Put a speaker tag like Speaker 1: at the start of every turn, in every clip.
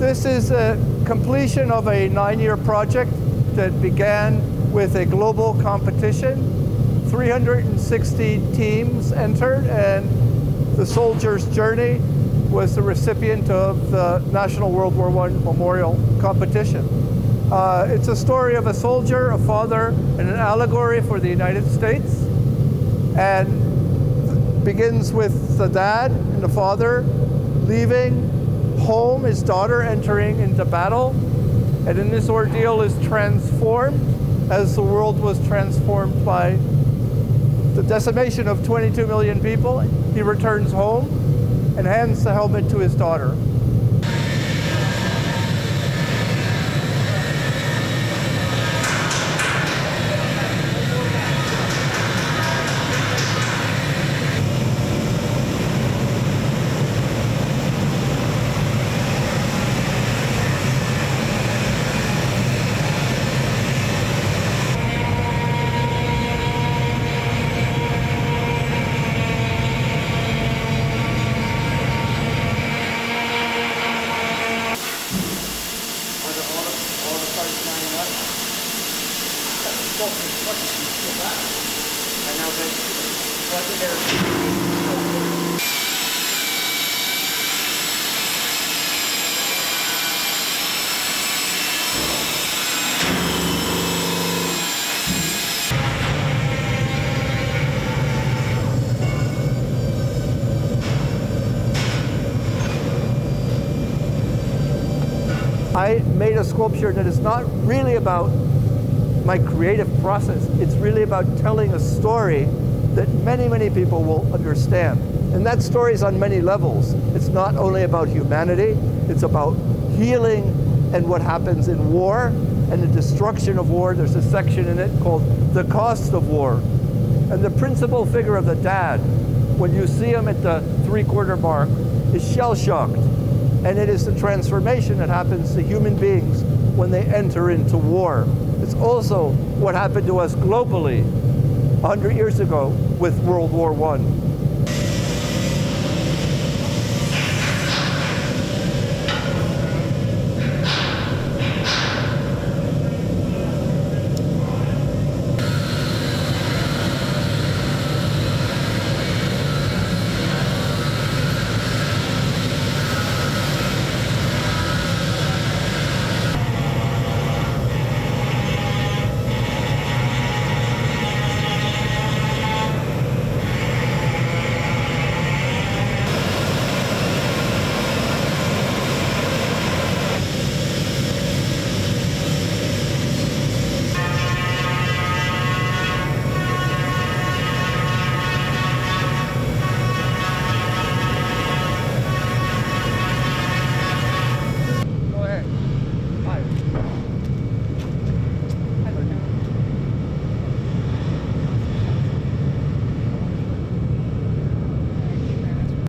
Speaker 1: This is a completion of a 9-year project that began with a global competition. 360 teams entered, and the soldier's journey was the recipient of the National World War I Memorial Competition. It's a story of a soldier, a father, and an allegory for the United States, and begins with the dad and the father leaving home, his daughter entering into battle, and in this ordeal is transformed as the world was transformed by the decimation of 22 million people. He returns home and hands the helmet to his daughter. I made a sculpture that is not really about my creative process. It's really about telling a story that many, many people will understand. And that story is on many levels. It's not only about humanity, it's about healing and what happens in war and the destruction of war. There's a section in it called The Cost of War. And the principal figure of the dad, when you see him at the 3/4 mark, is shell-shocked. And it is the transformation that happens to human beings when they enter into war. It's also what happened to us globally 100 years ago with World War I.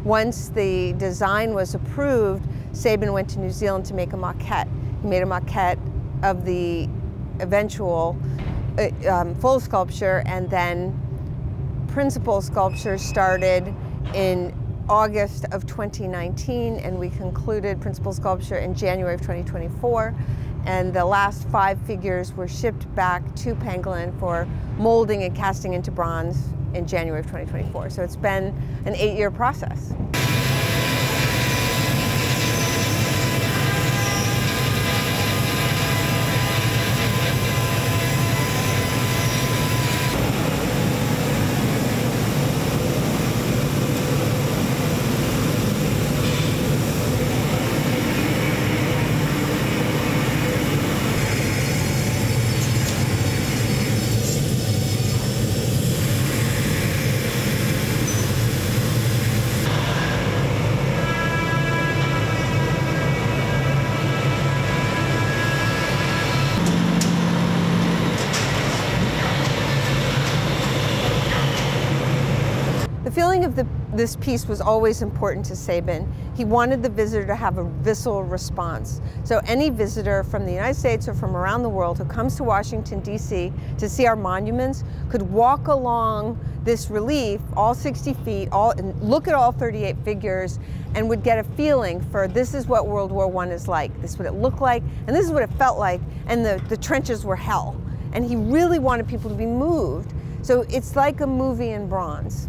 Speaker 2: Once the design was approved, Sabin went to New Zealand to make a maquette. He made a maquette of the eventual full sculpture, and then principal sculpture started in August of 2019, and we concluded principal sculpture in January of 2024. And the last 5 figures were shipped back to Pangolin for molding and casting into bronze in January of 2024. So it's been an 8-year process. this piece was always important to Sabin. He wanted the visitor to have a visceral response. So any visitor from the United States or from around the world who comes to Washington, D.C. to see our monuments could walk along this relief, all 60 feet, and look at all 38 figures, and would get a feeling for this is what World War I is like, this is what it looked like, and this is what it felt like, and the trenches were hell. And he really wanted people to be moved. So it's like a movie in bronze.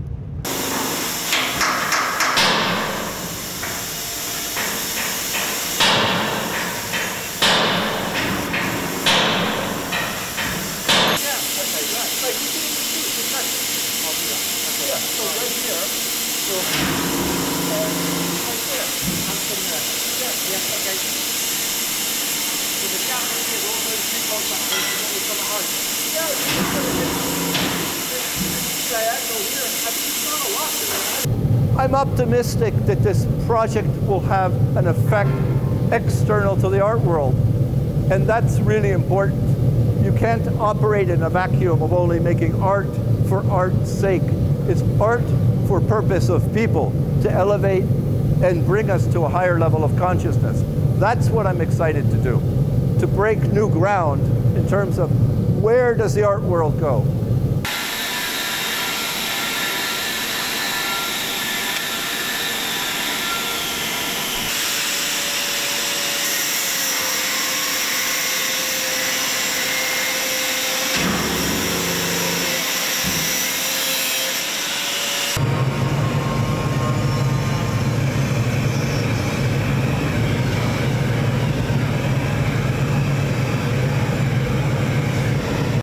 Speaker 1: I'm optimistic that this project will have an effect external to the art world, and that's really important. You can't operate in a vacuum of only making art for art's sake. It's art for purpose of people, to elevate and bring us to a higher level of consciousness. That's what I'm excited to do, to break new ground in terms of where does the art world go?